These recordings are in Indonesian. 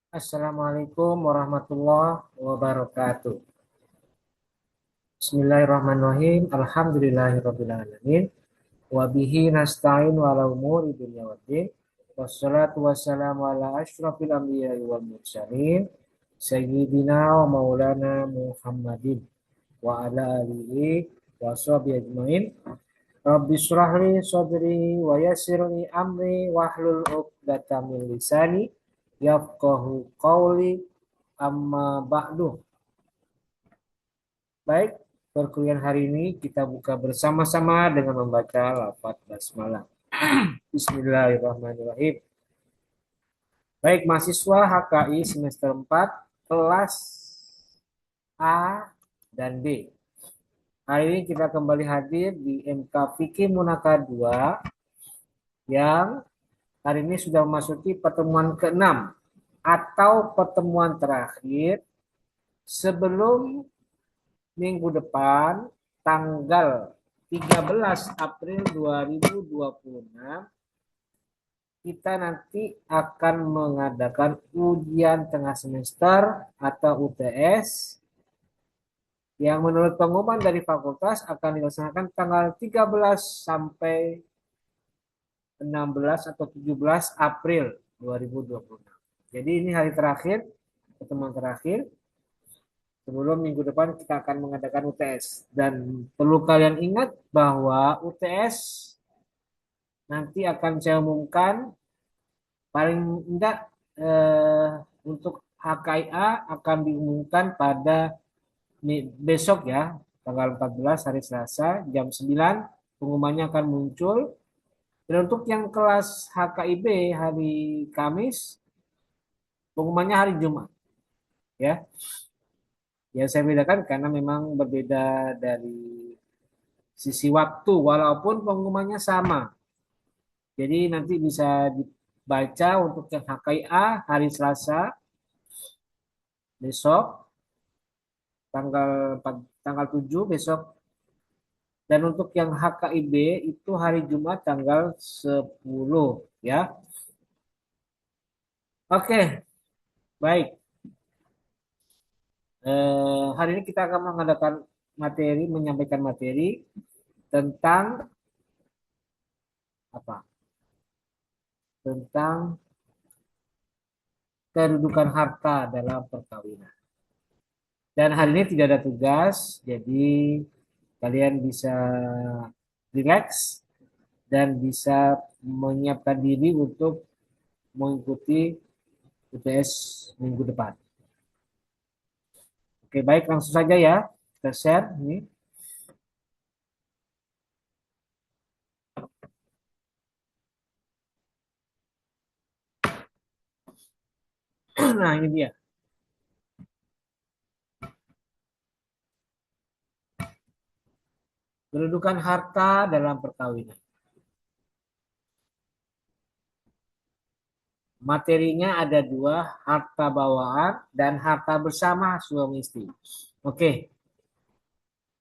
Assalamualaikum warahmatullahi wabarakatuh. Bismillahirrahmanirrahim. Alhamdulillahirabbil alamin. Wa bihi nasta'in wa ala umuri dunya waddin. Wassalatu wassalamu ala asyrafil anbiya'i wal mursalin sayyidina wa maulana Muhammadin wa ala alihi wa sahbihi ajmain. Rabbi shrah li sadri wa yassir li amri wahlul 'uqdatam min lisani yafqahu qawli amma ba'du. Baik, perkuliahan hari ini kita buka bersama-sama dengan membaca lafaz basmalah. Bismillahirrahmanirrahim. Baik, mahasiswa HKI semester 4 kelas A dan B. Hari ini kita kembali hadir di MK Fikih Munakah 2 yang hari ini sudah memasuki pertemuan ke-6 atau pertemuan terakhir sebelum minggu depan tanggal 13 April 2026 kita nanti akan mengadakan ujian tengah semester atau UTS yang menurut pengumuman dari fakultas akan dilaksanakan tanggal 13 sampai 16 atau 17 April 2026. Jadi ini hari terakhir, pertemuan terakhir. Sebelum minggu depan kita akan mengadakan UTS. Dan perlu kalian ingat bahwa UTS nanti akan saya umumkan paling enggak untuk HKIA akan diumumkan pada besok ya, tanggal 14 hari Selasa jam 9 pengumumannya akan muncul. Dan untuk yang kelas HKIB hari Kamis pengumumannya hari Jumat ya. Yang saya bedakan karena memang berbeda dari sisi waktu walaupun pengumumannya sama. Jadi nanti bisa dibaca untuk yang HKIA hari Selasa besok tanggal 7 besok, dan untuk yang HKIB itu hari Jumat tanggal 10 ya. Oke, baik. Hari ini kita akan mengadakan menyampaikan materi tentang apa? Tentang kedudukan harta dalam perkawinan. Dan hari ini tidak ada tugas, jadi kalian bisa relax dan bisa menyiapkan diri untuk mengikuti UTS minggu depan. Oke, baik, langsung saja ya. Kita share ini. Nah, ini dia. Kedudukan harta dalam perkawinan. Materinya ada dua, harta bawaan dan harta bersama suami istri. Oke,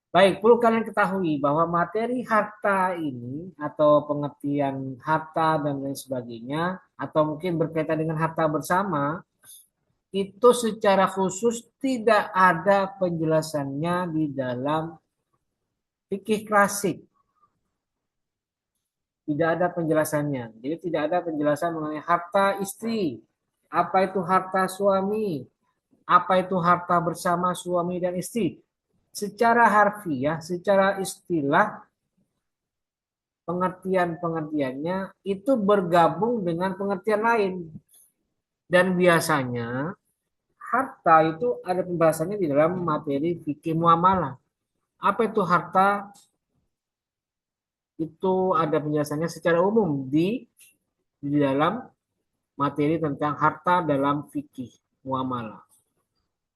baik, perlu kalian ketahui bahwa materi harta ini atau pengertian harta dan lain sebagainya, atau mungkin berkaitan dengan harta bersama, itu secara khusus tidak ada penjelasannya di dalam fikih klasik. Tidak ada penjelasannya. Jadi tidak ada penjelasan mengenai harta istri, apa itu harta suami, apa itu harta bersama suami dan istri. Secara harfiah, secara istilah, pengertian-pengertiannya itu bergabung dengan pengertian lain. Dan biasanya harta itu ada pembahasannya di dalam materi fikih muamalah. Apa itu harta? Itu ada penjelasannya secara umum di dalam materi tentang harta dalam fikih muamalah.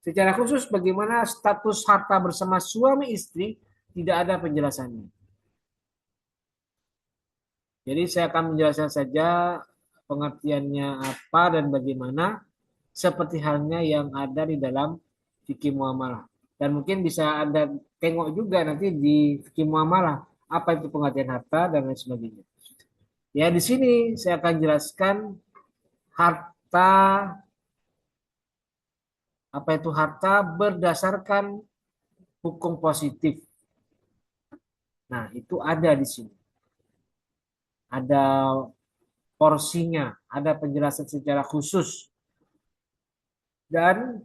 Secara khusus bagaimana status harta bersama suami istri tidak ada penjelasannya. Jadi saya akan menjelaskan saja pengertiannya apa dan bagaimana seperti halnya yang ada di dalam fikih muamalah. Dan mungkin bisa Anda tengok juga nanti di fikih muamalah apa itu pengertian harta dan lain sebagainya. Ya, di sini saya akan jelaskan harta Apa itu harta? Berdasarkan hukum positif. Nah, itu ada di sini. Ada porsinya, ada penjelasan secara khusus. Dan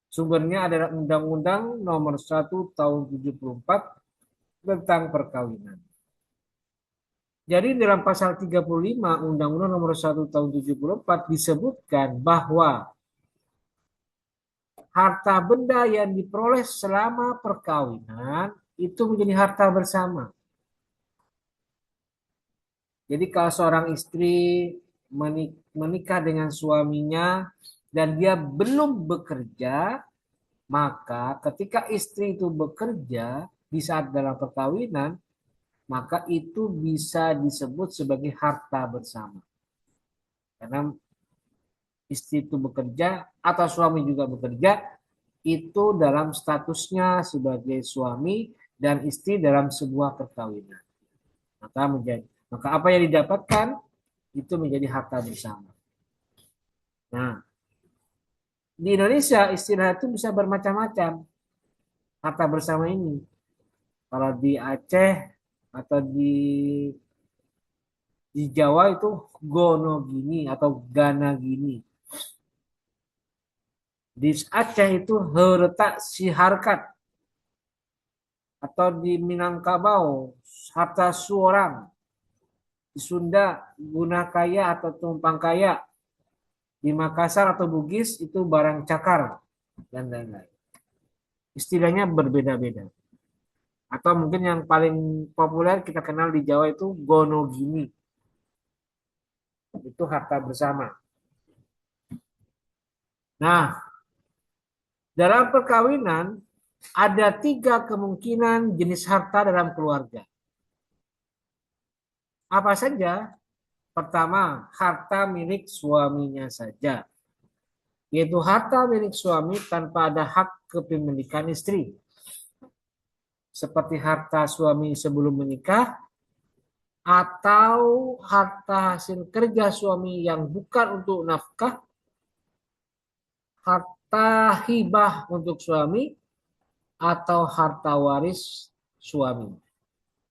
sumbernya adalah Undang-Undang Nomor 1 Tahun 74 tentang perkawinan. Jadi dalam pasal 35 Undang-Undang Nomor 1 Tahun 74 disebutkan bahwa harta benda yang diperoleh selama perkawinan itu menjadi harta bersama. Jadi kalau seorang istri menikah dengan suaminya dan dia belum bekerja, maka ketika istri itu bekerja di saat dalam perkawinan, maka itu bisa disebut sebagai harta bersama. Karena istri itu bekerja atau suami juga bekerja, itu dalam statusnya sebagai suami dan istri dalam sebuah perkawinan. Maka apa yang didapatkan itu menjadi harta bersama. Nah, di Indonesia istilah itu bisa bermacam-macam harta bersama ini. Kalau di Aceh atau di Jawa itu gono gini atau gana gini. Di Aceh itu heretak siharkat atau di Minangkabau harta suorang. Di Sunda guna kaya atau tumpang kaya. Di Makassar atau Bugis itu barang cakar dan lain-lain. Istilahnya berbeda-beda. Atau mungkin yang paling populer kita kenal di Jawa itu gonogini. Itu harta bersama. Nah, dalam perkawinan ada 3 kemungkinan jenis harta dalam keluarga. Apa saja? Pertama, harta milik suaminya saja. Yaitu harta milik suami tanpa ada hak kepemilikan istri. Seperti harta suami sebelum menikah, atau harta hasil kerja suami yang bukan untuk nafkah, harta hibah untuk suami, atau harta waris suami.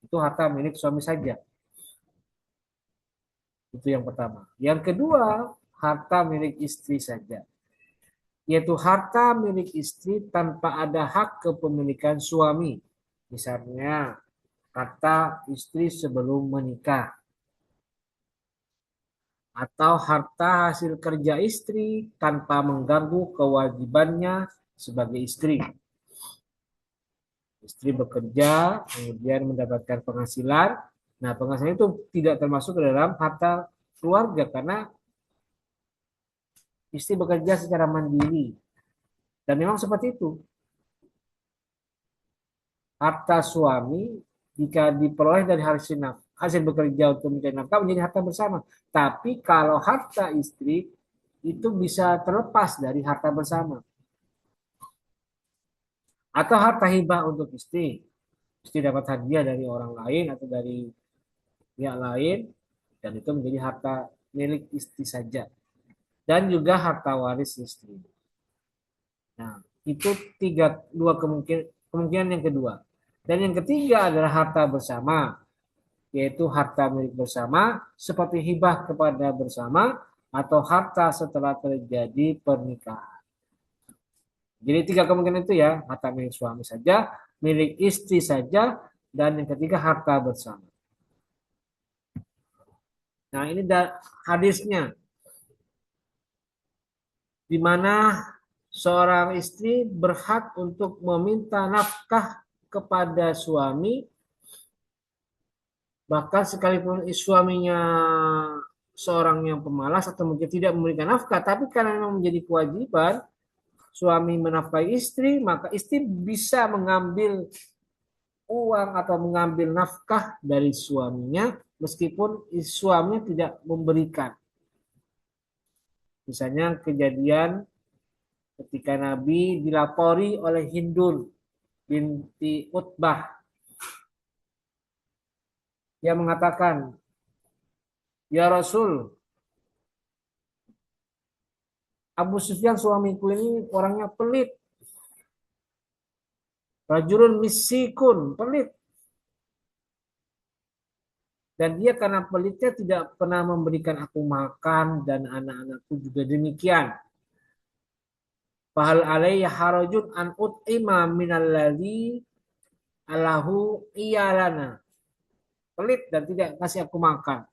Itu harta milik suami saja. Itu yang pertama. Yang kedua, harta milik istri saja. Yaitu harta milik istri tanpa ada hak kepemilikan suami. Misalnya, harta istri sebelum menikah. Atau harta hasil kerja istri tanpa mengganggu kewajibannya sebagai istri. Istri bekerja, kemudian mendapatkan penghasilan. Nah, penghasilan itu tidak termasuk ke dalam harta keluarga karena istri bekerja secara mandiri. Dan memang seperti itu. Harta suami jika diperoleh dari hasil bekerja untuk mencari nafkah menjadi harta bersama. Tapi kalau harta istri itu bisa terlepas dari harta bersama. Atau harta hibah untuk istri. Istri dapat hadiah dari orang lain atau dari pihak lain dan itu menjadi harta milik istri saja. Dan juga harta waris istri. Nah, itu dua kemungkinan yang kedua. Dan yang ketiga adalah harta bersama, yaitu harta milik bersama seperti hibah kepada bersama atau harta setelah terjadi pernikahan. Jadi 3 kemungkinan itu ya, harta milik suami saja, milik istri saja, dan yang ketiga harta bersama. Nah, ini hadisnya di mana seorang istri berhak untuk meminta nafkah kepada suami bahkan sekalipun suaminya seorang yang pemalas atau mungkin tidak memberikan nafkah tapi karena memang menjadi kewajiban suami menafkahi istri maka istri bisa mengambil uang atau mengambil nafkah dari suaminya meskipun suaminya tidak memberikan. Misalnya kejadian ketika Nabi dilapori oleh Hindun binti Utbah yang mengatakan, "Ya Rasul, Abu Sufyan suamiku ini orangnya pelit. Rajulun misikun, pelit. Dan dia karena pelitnya tidak pernah memberikan aku makan dan anak-anakku juga demikian. Fahal alayya harajun an ut'ima minalladzi alahu iyalana. Pelit dan tidak kasih aku makan.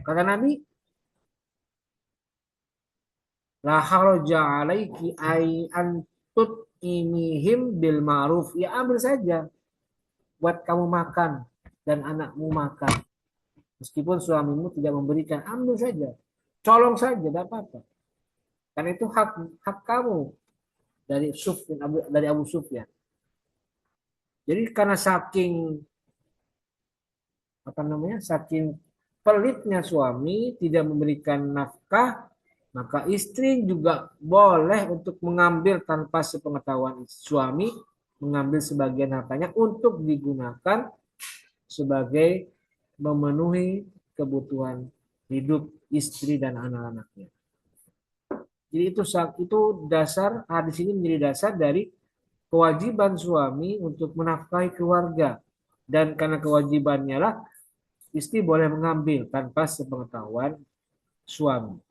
Kata Nabi, la haraja alaiki ay antut imihim bil ma'ruf. Ya ambil saja buat kamu makan dan anakmu makan. Meskipun suamimu tidak memberikan, ambil saja. Colong saja, tidak apa-apa. Karena itu hak hak kamu dari Sufyan, dari Abu Sufyan. Jadi karena saking apa namanya, saking pelitnya suami tidak memberikan nafkah, maka istri juga boleh untuk mengambil tanpa sepengetahuan suami, mengambil sebagian hartanya untuk digunakan sebagai memenuhi kebutuhan hidup istri dan anak-anaknya. Jadi itu dasar hadis ini menjadi dasar dari kewajiban suami untuk menafkahi keluarga, dan karena kewajibannya lah istri boleh mengambil tanpa sepengetahuan suami.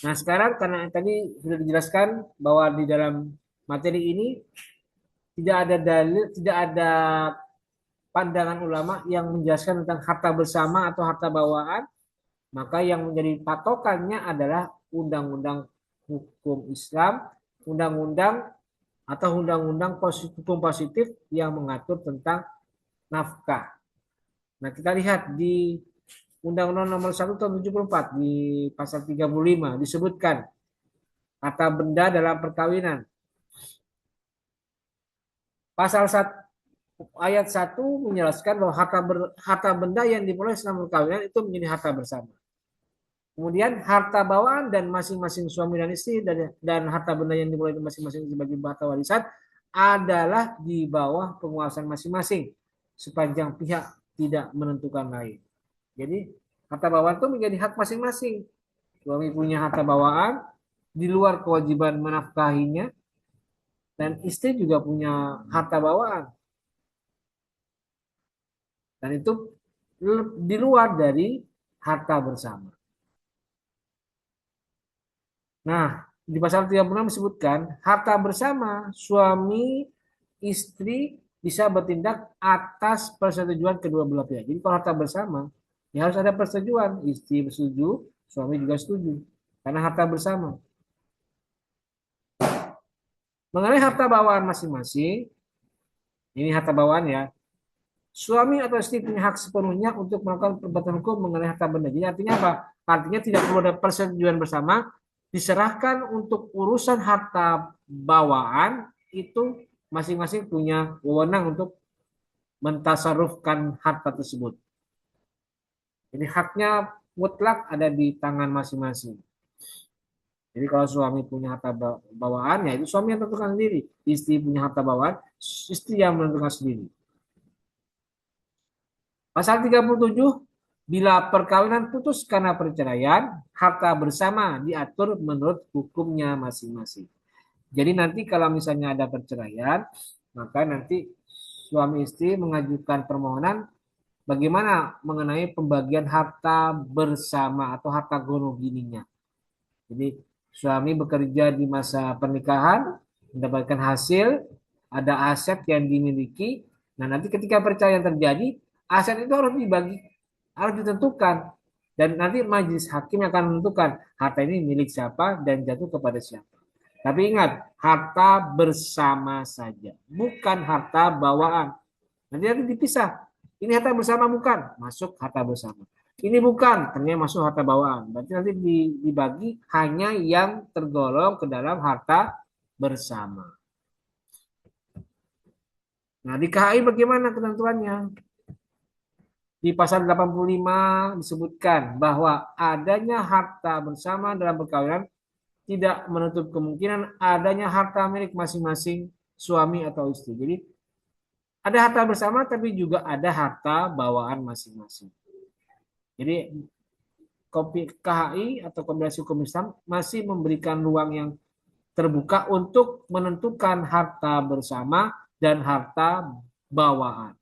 Nah sekarang karena tadi sudah dijelaskan bahwa di dalam materi ini tidak ada dalil, tidak ada pandangan ulama yang menjelaskan tentang harta bersama atau harta bawaan, maka yang menjadi patokannya adalah undang-undang hukum Islam, undang-undang atau undang-undang hukum positif yang mengatur tentang nafkah. Nah, kita lihat di Undang-Undang Nomor 1 Tahun 74 di pasal 35 disebutkan harta benda dalam perkawinan. Pasal 1 ayat 1 menjelaskan bahwa harta benda yang diperoleh selama perkawinan itu menjadi harta bersama. Kemudian harta bawaan dan masing-masing suami dan istri dan harta benda yang diperoleh masing-masing sebagai harta warisan adalah di bawah penguasaan masing-masing sepanjang pihak tidak menentukan lain. Jadi harta bawaan itu menjadi hak masing-masing. Suami punya harta bawaan di luar kewajiban menafkahinya, dan istri juga punya harta bawaan. Dan itu di luar dari harta bersama. Nah, di pasal 36 disebutkan harta bersama suami istri bisa bertindak atas persetujuan kedua belah pihak. Jadi kalau harta bersama ya harus ada persetujuan, istri bersetuju, suami juga setuju. Karena harta bersama. Mengenai harta bawaan masing-masing, ini harta bawaan ya. Suami atau istri punya hak sepenuhnya untuk melakukan perbuatan hukum mengenai harta benda. Jadi artinya apa? Artinya tidak perlu ada persetujuan bersama, diserahkan untuk urusan harta bawaan itu masing-masing punya wewenang untuk mentasarufkan harta tersebut. Jadi haknya mutlak ada di tangan masing-masing. Jadi kalau suami punya harta bawaan, ya itu suami yang tentukan sendiri. Istri punya harta bawaan, istri yang menentukan sendiri. Pasal 37, bila perkawinan putus karena perceraian, harta bersama diatur menurut hukumnya masing-masing. Jadi nanti kalau misalnya ada perceraian, maka nanti suami istri mengajukan permohonan bagaimana mengenai pembagian harta bersama atau harta gono gininya. Jadi suami bekerja di masa pernikahan, mendapatkan hasil, ada aset yang dimiliki. Nah nanti ketika perceraian terjadi, aset itu harus dibagi, harus ditentukan. Dan nanti majelis hakim akan menentukan harta ini milik siapa dan jatuh kepada siapa. Tapi ingat, harta bersama saja, bukan harta bawaan. Nanti dipisah. Ini harta bersama bukan, masuk harta bersama. Ini bukan, ternyata masuk harta bawaan. Berarti nanti dibagi hanya yang tergolong ke dalam harta bersama. Nah, di KHI bagaimana ketentuannya? Di pasal 85 disebutkan bahwa adanya harta bersama dalam perkawinan tidak menutup kemungkinan adanya harta milik masing-masing suami atau istri. Jadi ada harta bersama tapi juga ada harta bawaan masing-masing. Jadi KHI atau Kombinasi Hukum Islam masih memberikan ruang yang terbuka untuk menentukan harta bersama dan harta bawaan.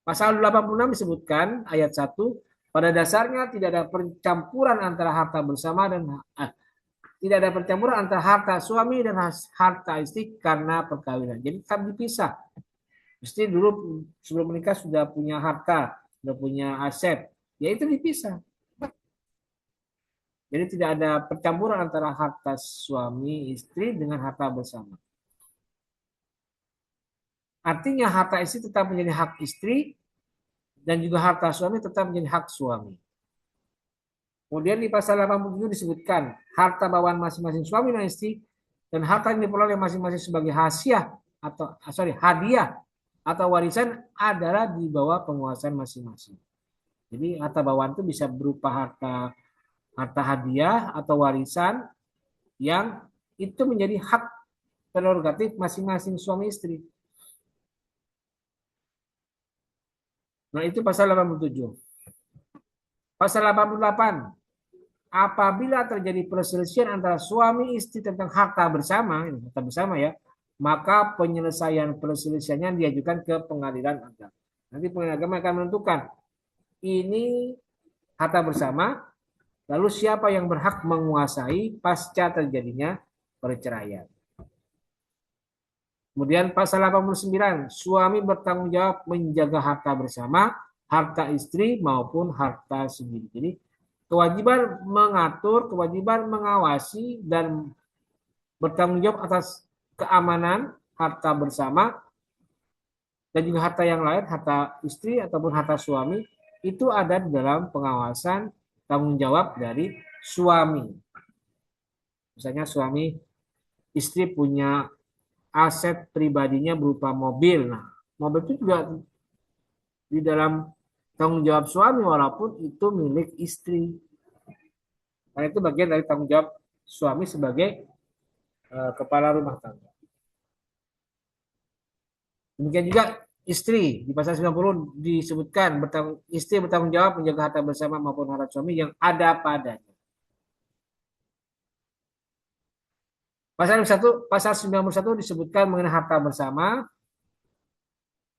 Pasal 86 disebutkan ayat 1, pada dasarnya tidak ada percampuran antara harta bersama dan tidak ada percampuran antara harta suami dan harta istri karena perkawinan. Jadi tetap dipisah. Mesti dulu sebelum menikah sudah punya harta, sudah punya aset, ya itu dipisah. Jadi tidak ada percampuran antara harta suami istri dengan harta bersama. Artinya harta istri tetap menjadi hak istri dan juga harta suami tetap menjadi hak suami. Kemudian di pasal 87 disebutkan harta bawaan masing-masing suami dan istri dan harta yang diperoleh masing-masing sebagai hadiah atau warisan adalah di bawah penguasaan masing-masing. Jadi harta bawaan itu bisa berupa harta hadiah atau warisan yang itu menjadi hak prerogatif masing-masing suami istri. Nah, itu pasal 87. Pasal 88. Apabila terjadi perselisihan antara suami istri tentang harta bersama ya, maka penyelesaian perselisihannya diajukan ke pengadilan agama. Nanti pengadilan agama akan menentukan ini harta bersama, lalu siapa yang berhak menguasai pasca terjadinya perceraian. Kemudian pasal 89, suami bertanggung jawab menjaga harta bersama, harta istri maupun harta sendiri. Jadi kewajiban mengatur, kewajiban mengawasi dan bertanggung jawab atas keamanan harta bersama dan juga harta yang lain, harta istri ataupun harta suami itu ada di dalam pengawasan tanggung jawab dari suami. Misalnya suami istri punya aset pribadinya berupa mobil. Nah, mobil itu juga di dalam tanggung jawab suami walaupun itu milik istri. Karena itu bagian dari tanggung jawab suami sebagai kepala rumah tangga. Demikian juga istri di pasal 90 disebutkan istri bertanggung jawab menjaga harta bersama maupun harta suami yang ada padanya. Pasal 91 disebutkan mengenai harta bersama.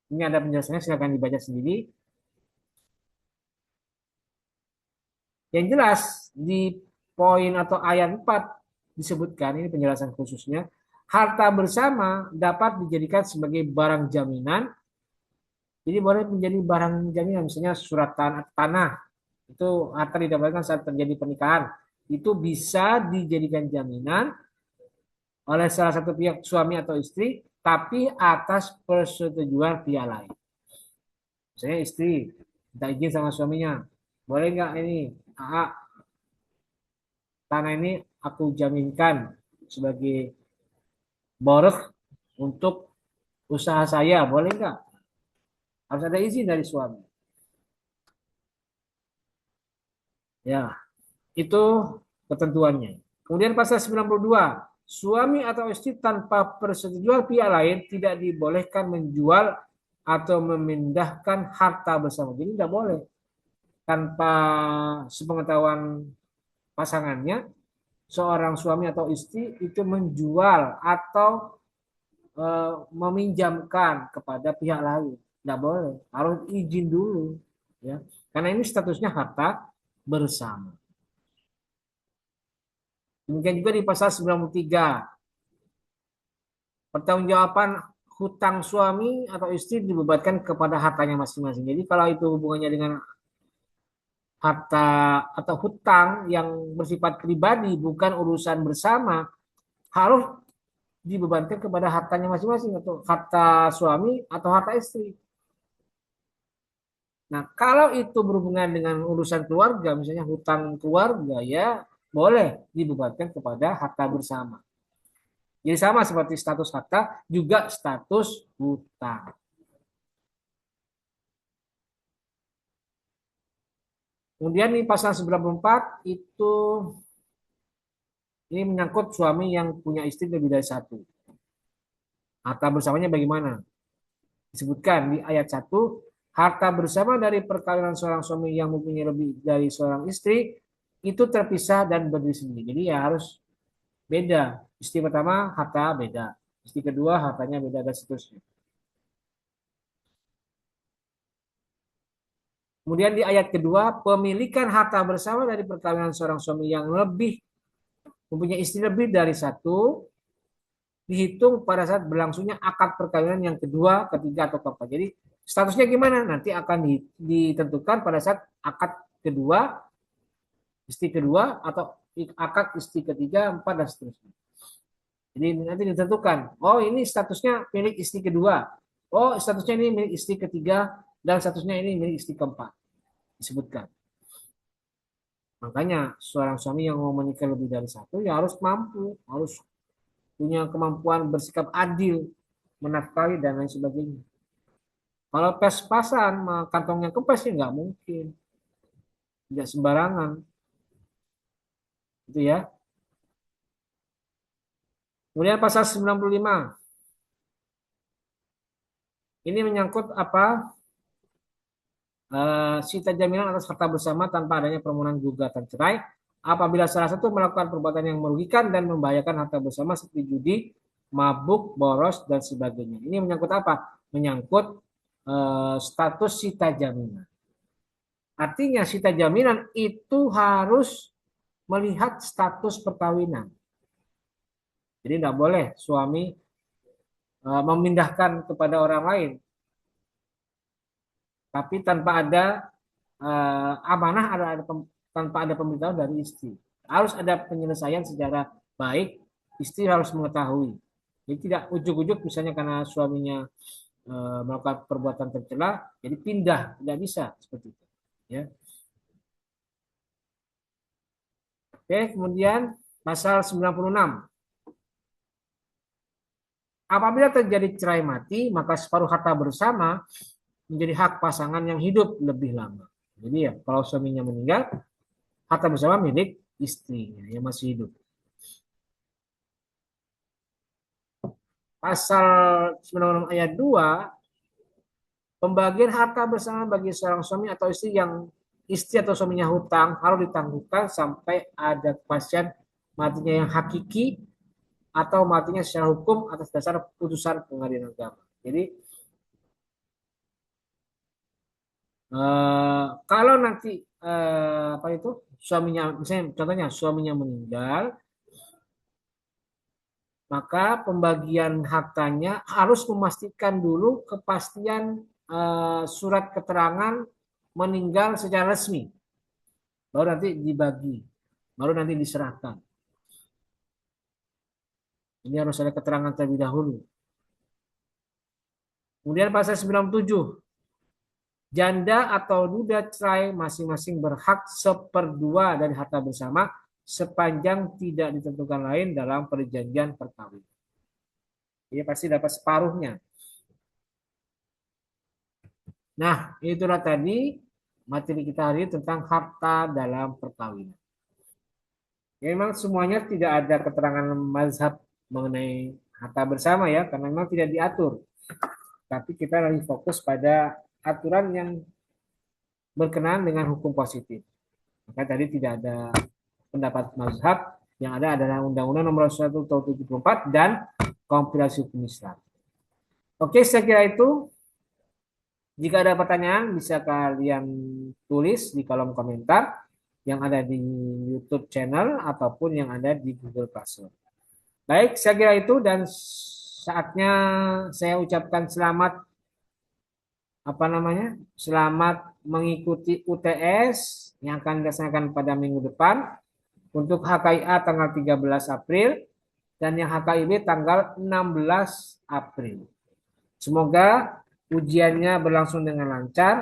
Ini ada penjelasannya, silakan dibaca sendiri. Yang jelas di poin atau ayat 4 disebutkan, ini penjelasan khususnya, harta bersama dapat dijadikan sebagai barang jaminan. Jadi boleh menjadi barang jaminan, misalnya surat tanah. Itu harta didapatkan saat terjadi pernikahan. Itu bisa dijadikan jaminan oleh salah satu pihak suami atau istri, tapi atas persetujuan pihak lain. Misalnya istri minta izin sama suaminya, boleh nggak ini tanah ini aku jaminkan sebagai borok untuk usaha saya, boleh nggak? Harus ada izin dari suami. Ya, itu ketentuannya. Kemudian pasal 92, suami atau istri tanpa persetujuan pihak lain tidak dibolehkan menjual atau memindahkan harta bersama. Jadi tidak boleh tanpa sepengetahuan pasangannya, seorang suami atau istri itu menjual atau meminjamkan kepada pihak lain. Tidak boleh, harus izin dulu, ya. Karena ini statusnya harta bersama. Demikian juga di pasal 93, pertanggungjawaban hutang suami atau istri dibebankan kepada hartanya masing-masing. Jadi kalau itu hubungannya dengan harta atau hutang yang bersifat pribadi, bukan urusan bersama, harus dibebankan kepada hartanya masing-masing, atau harta suami atau harta istri. Nah, kalau itu berhubungan dengan urusan keluarga, misalnya hutang keluarga, ya boleh dibebankan kepada harta bersama. Jadi sama seperti status harta, juga status hutang. Kemudian di pasal 94 itu ini menyangkut suami yang punya istri lebih dari satu. Harta bersamanya bagaimana? Disebutkan di ayat 1, Harta bersama dari perkawinan seorang suami yang mempunyai lebih dari seorang istri itu terpisah dan berdiri sendiri. Jadi ya harus beda. Istri pertama harta beda, istri kedua hartanya beda dan seterusnya. Kemudian di ayat kedua, pemilikan harta bersama dari perkawinan seorang suami yang lebih mempunyai istri lebih dari satu dihitung pada saat berlangsungnya akad perkawinan yang kedua, ketiga atau keempat. Jadi statusnya gimana? Nanti akan ditentukan pada saat akad kedua, istri kedua atau akad istri ketiga, empat dan seterusnya. Jadi nanti ditentukan. Oh ini statusnya milik istri kedua. Oh statusnya ini milik istri ketiga dan statusnya ini milik istri keempat disebutkan. Makanya seorang suami yang mau menikah lebih dari satu ya harus mampu, harus punya kemampuan bersikap adil, menafkahi dan lain sebagainya. Kalau pas-pasan, kantongnya kempes ya nggak mungkin, tidak sembarangan, gitu ya. Kemudian pasal 95, ini menyangkut apa? Sita jaminan atas harta bersama tanpa adanya permohonan gugatan cerai apabila salah satu melakukan perbuatan yang merugikan dan membahayakan harta bersama seperti judi, mabuk, boros dan sebagainya. Ini menyangkut apa? Menyangkut status sita jaminan. Artinya sita jaminan itu harus melihat status perkawinan. Jadi tidak boleh suami memindahkan kepada orang lain, tapi tanpa ada amanah, tanpa ada pemberitahuan dari istri. Harus ada penyelesaian secara baik, istri harus mengetahui. Jadi tidak ujuk-ujuk misalnya karena suaminya melakukan perbuatan tercela, jadi pindah, tidak bisa seperti itu. Ya. Oke, kemudian pasal 96. Apabila terjadi cerai mati, maka separuh harta bersama menjadi hak pasangan yang hidup lebih lama. Jadi ya, kalau suaminya meninggal, harta bersama milik istrinya yang masih hidup. Pasal 96 ayat 2, pembagian harta bersama bagi seorang suami atau istri atau suaminya hutang harus ditangguhkan sampai ada kepastian matinya yang hakiki atau matinya secara hukum atas dasar putusan pengadilan agama. Jadi kalau nanti apa itu suaminya, misalnya contohnya suaminya meninggal, maka pembagian hartanya harus memastikan dulu kepastian surat keterangan meninggal secara resmi, baru nanti dibagi, baru nanti diserahkan. Ini harus ada keterangan terlebih dahulu. Kemudian pasal 97, janda atau duda cerai masing-masing berhak seperdua dari harta bersama sepanjang tidak ditentukan lain dalam perjanjian perkawinan. Dia pasti dapat separuhnya. Nah, itulah tadi materi kita hari ini tentang harta dalam perkawinan. Ya, memang semuanya tidak ada keterangan mazhab mengenai harta bersama ya, karena memang tidak diatur. Tapi kita lebih fokus pada aturan yang berkenaan dengan hukum positif. Maka tadi tidak ada pendapat mazhab, yang ada adalah Undang-Undang Nomor 1 Tahun 74 dan kompilasi hukum Islam. Oke, saya kira itu. Jika ada pertanyaan bisa kalian tulis di kolom komentar yang ada di YouTube channel ataupun yang ada di Google Classroom. Baik, saya kira itu dan saatnya saya ucapkan selamat Selamat mengikuti UTS yang akan dilaksanakan pada minggu depan untuk HKIA tanggal 13 April dan yang HKIB tanggal 16 April. Semoga ujiannya berlangsung dengan lancar.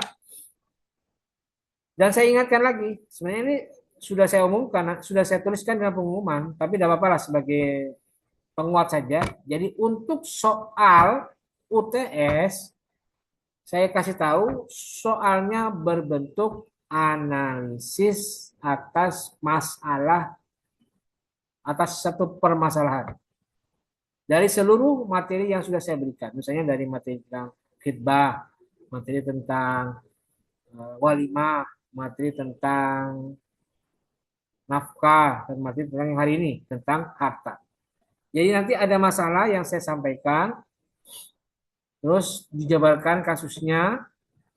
Dan saya ingatkan lagi, sebenarnya ini sudah saya umumkan, sudah saya tuliskan dalam pengumuman, tapi tidak apa-apa lah sebagai penguat saja. Jadi untuk soal UTS, saya kasih tahu soalnya berbentuk analisis atas satu permasalahan dari seluruh materi yang sudah saya berikan. Misalnya dari materi tentang khidbah, materi tentang walimah, materi tentang nafkah, dan materi tentang yang hari ini, tentang harta. Jadi nanti ada masalah yang saya sampaikan, terus dijabarkan kasusnya,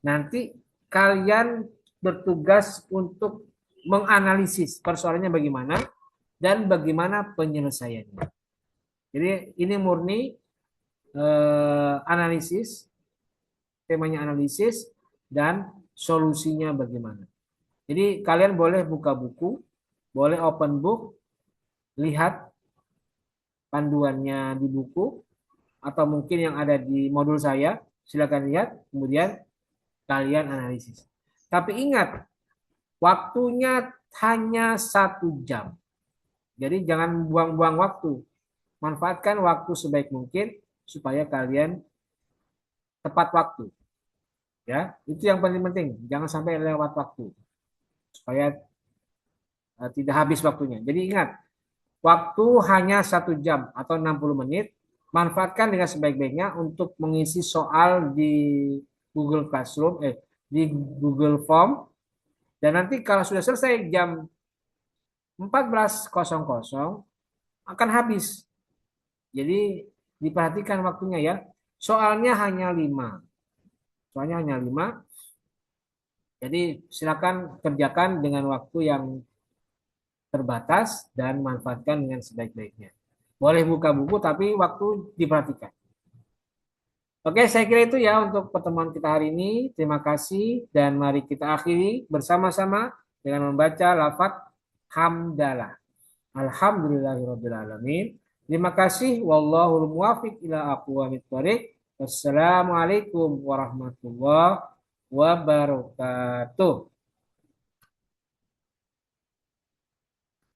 nanti kalian bertugas untuk menganalisis persoalannya bagaimana dan bagaimana penyelesaiannya. Jadi ini murni analisis, temanya analisis dan solusinya bagaimana. Jadi kalian boleh buka buku, boleh open book, lihat panduannya di buku atau mungkin yang ada di modul saya, silakan lihat, kemudian kalian analisis. Tapi ingat, waktunya hanya 1 jam. Jadi jangan buang-buang waktu. Manfaatkan waktu sebaik mungkin supaya kalian tepat waktu. Ya, itu yang paling penting. Jangan sampai lewat waktu supaya tidak habis waktunya. Jadi ingat, waktu hanya 1 jam atau 60 menit. Manfaatkan dengan sebaik-baiknya untuk mengisi soal di Google Classroom, di Google Form. Dan nanti kalau sudah selesai jam 14.00 akan habis. Jadi diperhatikan waktunya ya. Soalnya hanya 5. Soalnya hanya 5. Jadi silakan kerjakan dengan waktu yang terbatas dan manfaatkan dengan sebaik-baiknya. Boleh buka buku tapi waktu diperhatikan. Oke, saya kira itu ya untuk pertemuan kita hari ini. Terima kasih dan mari kita akhiri bersama-sama dengan membaca lafaz hamdalah. Alhamdulillahirabbil alamin. Terima kasih wallahul muwaffiq ila aqwamit thoriq. Wassalamualaikum warahmatullahi wabarakatuh.